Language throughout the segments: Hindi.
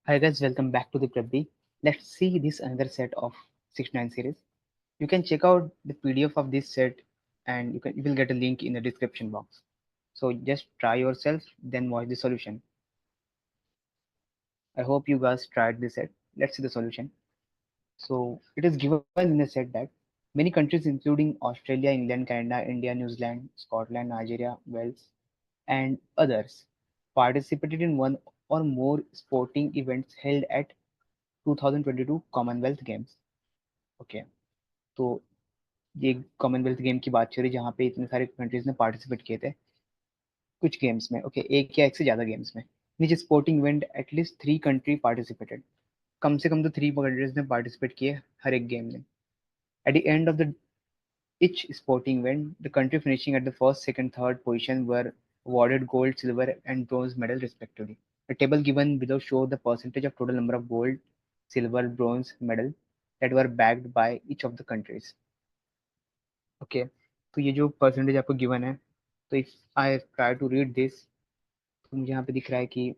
Hi guys, welcome back to the Prep B. Let's see this another set of 69 series. You can check out the PDF of this set and you will get a link in the description box. So just try yourself, then watch the solution. I hope you guys tried this set. Let's see the solution. So it is given in the set that many countries including Australia, England, Canada, India, New Zealand, Scotland, Nigeria, Wales, and others participated in one or more sporting events held at 2022 Commonwealth Games. Okay, तो ये कॉमनवेल्थ गेम की बात चल रही है जहाँ पे इतने सारे कंट्रीज ने पार्टिसिपेट किए थे कुछ गेम्स में। ओके, एक या एक से ज़्यादा गेम्स में। नीचे sporting event at least 3 country participated. कम से कम तो 3 कंट्रीज ने पार्टिसिपेट किए हर एक गेम में। Eight the end of the each sporting event, the country finishing at the first, second, third position were awarded gold, silver, and bronze medal respectively. The table given below show the percentage of total number of gold, silver, bronze medal that were bagged by each of the countries. Okay, तो ये जो परसेंटेज आपको गिवन है, तो if I try to read this, तो मुझे यहाँ पे दिख रहा है कि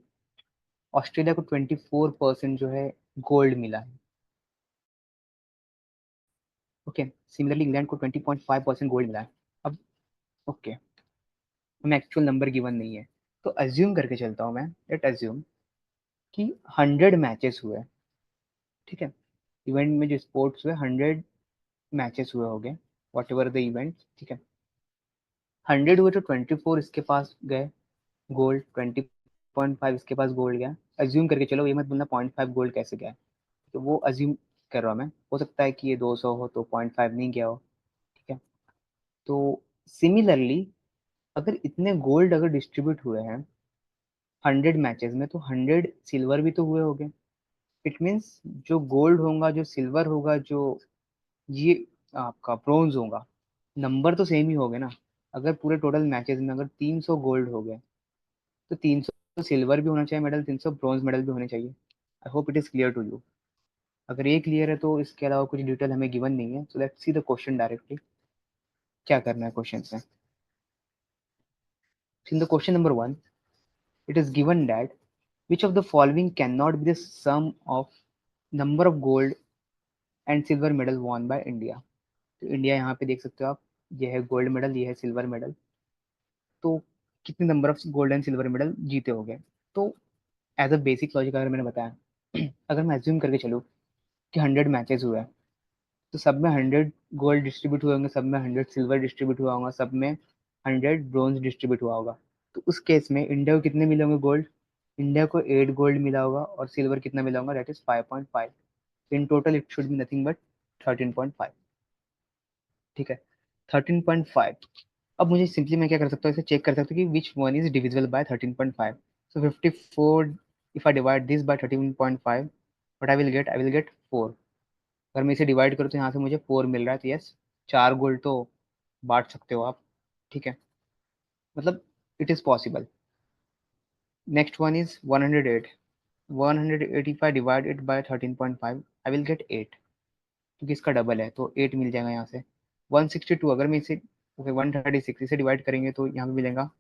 ऑस्ट्रेलिया को 24% जो है गोल्ड मिला है। ओके, सिमिलरली इंग्लैंड को 20.5% गोल्ड मिला है। अब ओके, हमें एक्चुअल नंबर गिवन नहीं है, तो अज्यूम करके चलता हूँ मैं। लेट अज्यूम कि 100 मैचेस हुए। ठीक है, इवेंट में जो स्पोर्ट्स हुए 100 मैचेस हुए हो गए, वॉट एवर द इवेंट। ठीक है, 100 हुए तो 24 इसके पास गए गोल्ड, 20.5 इसके पास गोल्ड गया। अज्यूम करके चलो, ये मत बोलना 0.5 गोल्ड कैसे गया, तो वो अज्यूम कर रहा हूँ मैं। हो सकता है कि ये 200 हो तो 0.5 नहीं गया हो। ठीक है, तो सिमिलरली अगर इतने गोल्ड अगर डिस्ट्रीब्यूट हुए हैं 100 मैचेस में, तो 100 सिल्वर भी तो हुए होंगे। इट मीन्स जो गोल्ड होगा, जो सिल्वर होगा, जो ये आपका ब्रोंज होगा, नंबर तो सेम ही हो गए ना। अगर पूरे टोटल मैचेस में अगर 300 गोल्ड हो गए, तो 300 सिल्वर भी होना चाहिए मेडल, 300 ब्रॉन्ज मेडल भी होने चाहिए। I hope it is clear to you. अगर ये क्लियर है तो इसके अलावा कुछ डिटेल हमें गिवन नहीं है। So let's see the question directly. क्या करना है क्वेश्चन में? In the question number 1, it is given that which of the following cannot be the sum of number of gold and silver medal won by India? तो इंडिया यहाँ पे देख सकते हो आप, ये है गोल्ड मेडल, ये है सिल्वर मेडल। तो कितने number of gold and silver medal जीते हो गए? तो एज अ बेसिक लॉजिक अगर मैंने बताया, अगर मैं एज्यूम करके चलूँ कि 100 मैचेस हुए हैं, तो सब में 100 गोल्ड डिस्ट्रीब्यूट हुए होंगे, सब में 100 सिल्वर डिस्ट्रीब्यूट हुआ होगा, सब में 100 ब्रॉन्ज डिस्ट्रीब्यूट हुआ होगा। तो उस केस में इंडिया को कितने मिले होंगे गोल्ड? इंडिया को 8 गोल्ड मिला होगा, और सिल्वर कितना मिला होगा? That is 5.5। In total it should be nothing but 13.5। ठीक है, 13.5। अब मुझे सिंपली मैं क्या कर सकता हूँ, इसे चेक कर सकता हूँ कि which one is divisible by 13.5। So 54, if I divide this by 13.5, but I will gate 4। अगर मैं इसे डिवाइड करूँ तो यहाँ से मुझे 4 मिल रहा है, तो यस, 4 गोल्ड तो बांट सकते हो आप। ठीक है, मतलब it is possible. Next one is 108। 108 if I divide it by 13.5, I will gate 8, क्योंकि इसका डबल है तो 8 मिल जाएगा यहाँ से। 162, अगर मैं इसे ओके 136 इसे डिवाइड करेंगे तो यहाँ पे मिलेगा,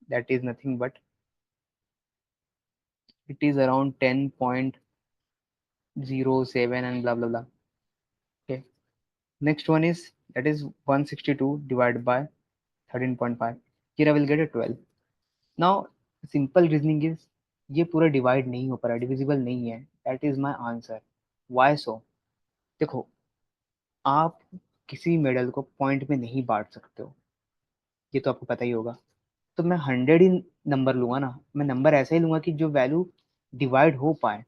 that is nothing but it is around 10.07 and blah blah blah. Okay, next one is that is 162 divide by 13.5, here I will get a 12। Now simple reasoning is, ये पूरा डिवाइड नहीं हो पा रहा, डिविजिबल नहीं है, that is my answer. Why so? देखो, आप किसी मेडल को पॉइंट में नहीं बांट सकते हो, ये तो आपको पता ही होगा। तो मैं 100 ही नंबर लूंगा ना, मैं नंबर ऐसा ही लूंगा कि जो वैल्यू डिवाइड हो पाए।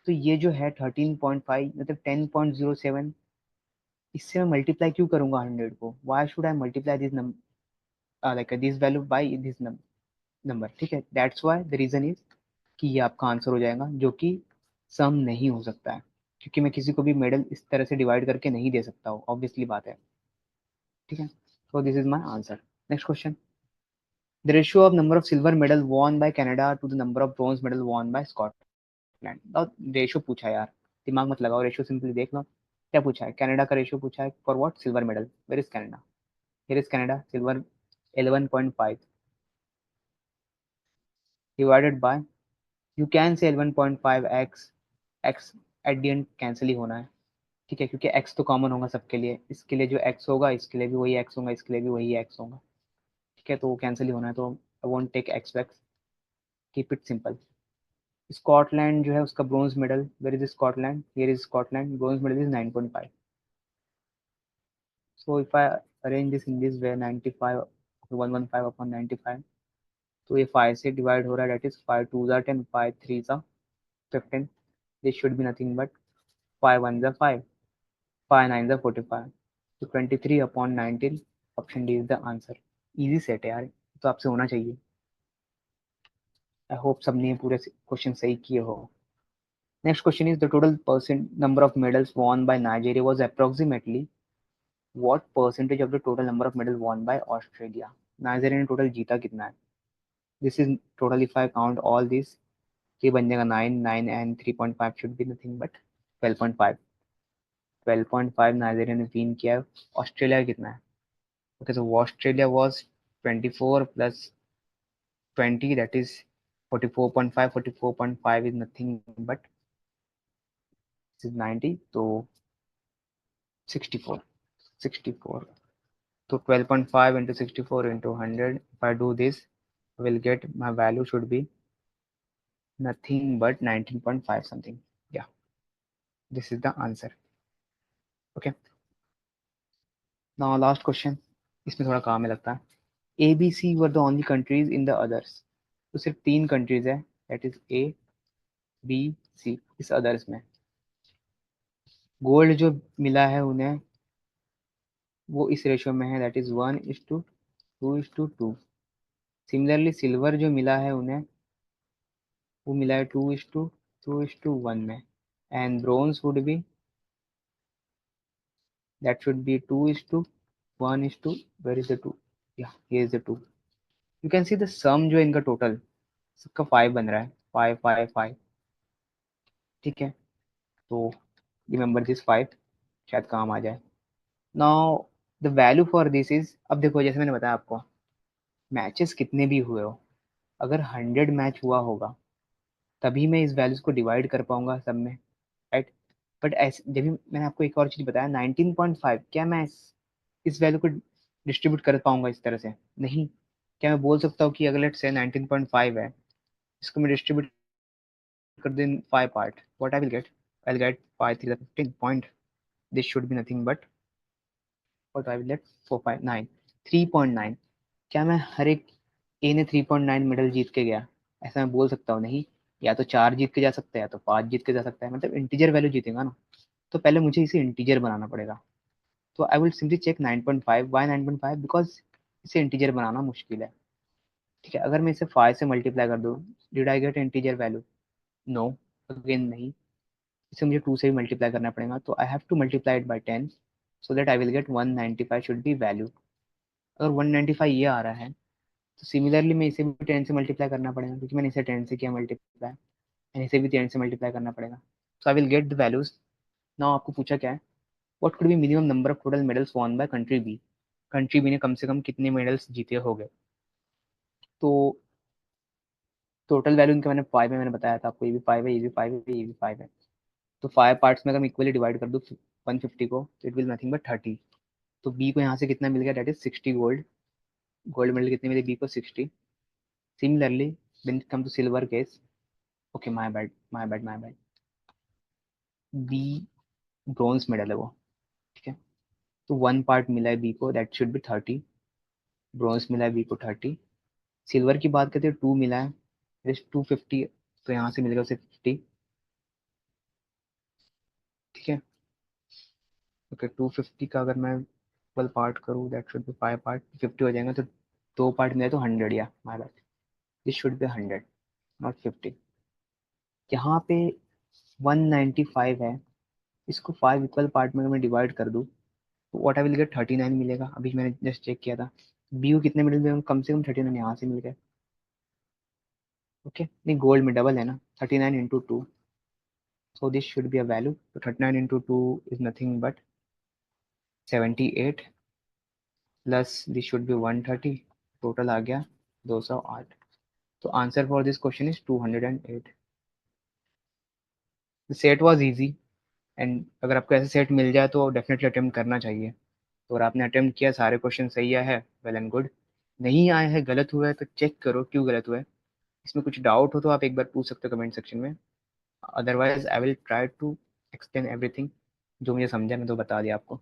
तो ये जो है 13.5 मतलब 10.07, इससे मैं मल्टीप्लाई क्यों करूंगा 100 को? Why should I multiply this like this value by this number? ठीक है, that's why the reason is कि ये आपका आंसर हो जाएगा, जो कि सम नहीं हो सकता है, क्योंकि मैं किसी को भी मेडल इस तरह से डिवाइड करके नहीं दे सकता हूँ, ऑब्वियसली बात है। ठीक है, so this is my answer. Next question, the ratio of number of silver medal won by Canada to the number of bronze medal won by Scotland. Ratio पूछा है यार, दिमाग मत लगाओ, रेशियो सिंपली देख लो। क्या पूछा है? कनाडा का रेशियो पूछा है for what? Silver medal. Where is Canada? Here is Canada, silver 11.5 divided by you can say 1.5x, x at the end cancel ही होना है, ठीक है, क्योंकि x तो कॉमन होगा सबके लिए, इसके लिए जो x होगा इसके लिए भी वही x होगा, इसके लिए भी वही x होगा, ठीक है, तो वो कैंसिल ही होना है, तो I won't take x wax, keep it simple. Scotland जो है उसका bronze medal, where is Scotland, here is Scotland, bronze medal is 9.5। So if I arrange this in this way, 95 115 upon 95, तो ये 5 से डिवाइड हो रहा है, that is 5 2s are 10, 5 3s are 15, this should be nothing but 5 1s are 5, 5 9s are 45, so 23 upon 19, option D is the answer। easy set है यार, तो आपसे होना चाहिए। आई होप सबने पूरे क्वेश्चन सही किए हो। Next question is the total percent number of medals won bye Nigeria was approximately what percentage of the total number of medal won by Australia. Nigeria ने टोटल जीता कितना है? This is total if I count all this, ये बन जाएगा 9 9 and 3.5 should be nothing but 12.5। 12.5 Nigeria ने विन किया है। ऑस्ट्रेलिया कितना है? Okay, so Australia was 24 plus 20 that is 44.5, 44.5 is nothing but this is 90, तो 64, 64, so 12.5 into 64 into 100, if I do this I will get my value should be nothing but 19.5 something, yeah, this is the answer। okay, now last question, इसमें थोड़ा काम है लगता है। A B C were the only countries in the others, तो सिर्फ 3 कंट्रीज है, that is A B C, इस अदर्स में गोल्ड जो मिला है उन्हें वो इस रेशियो में है, दैट इज 1:2:2। सिमिलरली सिल्वर जो मिला है उन्हें वो मिला है 2:2:1 में, and bronze would be that should be 2:1:, where is the 2, या here is the 2। You can see the sum जो इनका टोटल सबका 5 बन रहा है, 5 5 5, ठीक है, तो रिमेंबर दिस 5, शायद काम आ जाए। Now the value for this is, अब देखो जैसे मैंने बताया आपको, मैचेस कितने भी हुए हो, अगर 100 मैच हुआ होगा तभी मैं इस वैल्यूज को डिवाइड कर पाऊंगा सब में, राइट। बट ऐसे जब भी मैंने आपको एक और चीज बताया 19.5, क्या मैं इस वैल्यू को डिस्ट्रीब्यूट कर पाऊंगा इस तरह से? नहीं। क्या मैं बोल सकता हूँ कि अगर लेट्स से 19.5 है, इसको मैं डिस्ट्रीब्यूट कर दूं 5 part, what I will gate 5 3 15 point, this should be nothing but what I will gate 4 5 9 3.9। क्या मैं हर एक ए ने 3.9 मेडल जीत के गया, ऐसा मैं बोल सकता हूँ? नहीं। या तो 4 जीत के जा सकता है या तो 5 जीत के जा सकता है, मतलब इंटीजर वैल्यू जीतेगा ना, तो पहले मुझे इसे इंटीजर बनाना पड़ेगा। तो I will simply check 9.5, why 9.5, because इसे इंटीजर बनाना मुश्किल है, ठीक है। अगर मैं इसे 5 से मल्टीप्लाई कर दूँ, did I get integer value? No, again नहीं। इसे मुझे 2 से भी मल्टीप्लाई करना पड़ेगा, तो I have to multiply it by 10 so that I will gate 195 should be value. अगर 195 ये आ रहा है, तो सिमिलरली मैं इसे भी 10 से मल्टीप्लाई करना पड़ेगा, क्योंकि मैंने इसे 10 से किया मल्टीप्लाई, एंड इसे भी 10 से मल्टीप्लाई करना पड़ेगा, so I will get the values. Now आपको पूछा क्या है, what could be minimum number of total medals won by country B, country B ने कम से कम कितने मेडल्स जीते होंगे। तो टोटल वैल्यू इनका मैंने 5 में मैंने बताया था आपको, ये भी 5 है, ये भी 5 है, ये भी 5 है, तो 5 पार्ट्स में अगर मैं इक्वली डिवाइड कर दूँ 150 को, तो इट विल नथिंग बट 30। तो बी को यहाँ से कितना मिल गया, that is 60 gold, gold medal कितने मिले बी को, 60। Similarly when it come to silver case, okay my bad my bad my bad, B bronze medal है वो, ठीक है, तो 1 पार्ट मिला है बी को, दैट शुड बी 30, ब्रॉन्ज मिला है बी को 30। सिल्वर की बात करते हैं 2 मिला है, 250, तो यहाँ से मिलेगा उसे 50, ठीक है। ओके 250 का अगर मैं इक्वल पार्ट करूँ, दैट शुड बी 5 पार्ट, 50 हो जाएगा, तो 2 पार्ट मिला तो 100, या my bad, this should B 100 not 50। यहाँ पे 195 है, इसको 5 इक्वल पार्ट में अगर मैं डिवाइड कर दूँ, तो व्हाट आई विल गेट 39 मिलेगा, अभी मैंने जस्ट चेक किया था। बी को कितने मिल गए, कम से कम 39 यहाँ से मिल गए, ओके। नहीं, गोल्ड में डबल है ना, 39 into 2, so this should be a value, तो 39 into 2 is nothing but 78 plus this should be 130, total आ गया 208। तो answer for this question is 208। Set was easy, and अगर आपको ऐसे सेट मिल जाए तो डेफिनेटली अटेम्प्ट करना चाहिए। तो अगर आपने अटेम्प्ट किया, सारे क्वेश्चन सही आए हैं, वेल एंड गुड। नहीं आए हैं, गलत हुआ है, तो चेक करो क्यों गलत हुआ है। इसमें कुछ डाउट हो तो आप एक बार पूछ सकते हो कमेंट सेक्शन में। Otherwise I will try to explain everything. जो मुझे समझा मैं तो बता दिया आपको।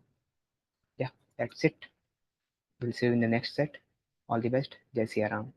Yeah that's it, will see you in the next set. All the best, जय सिया राम।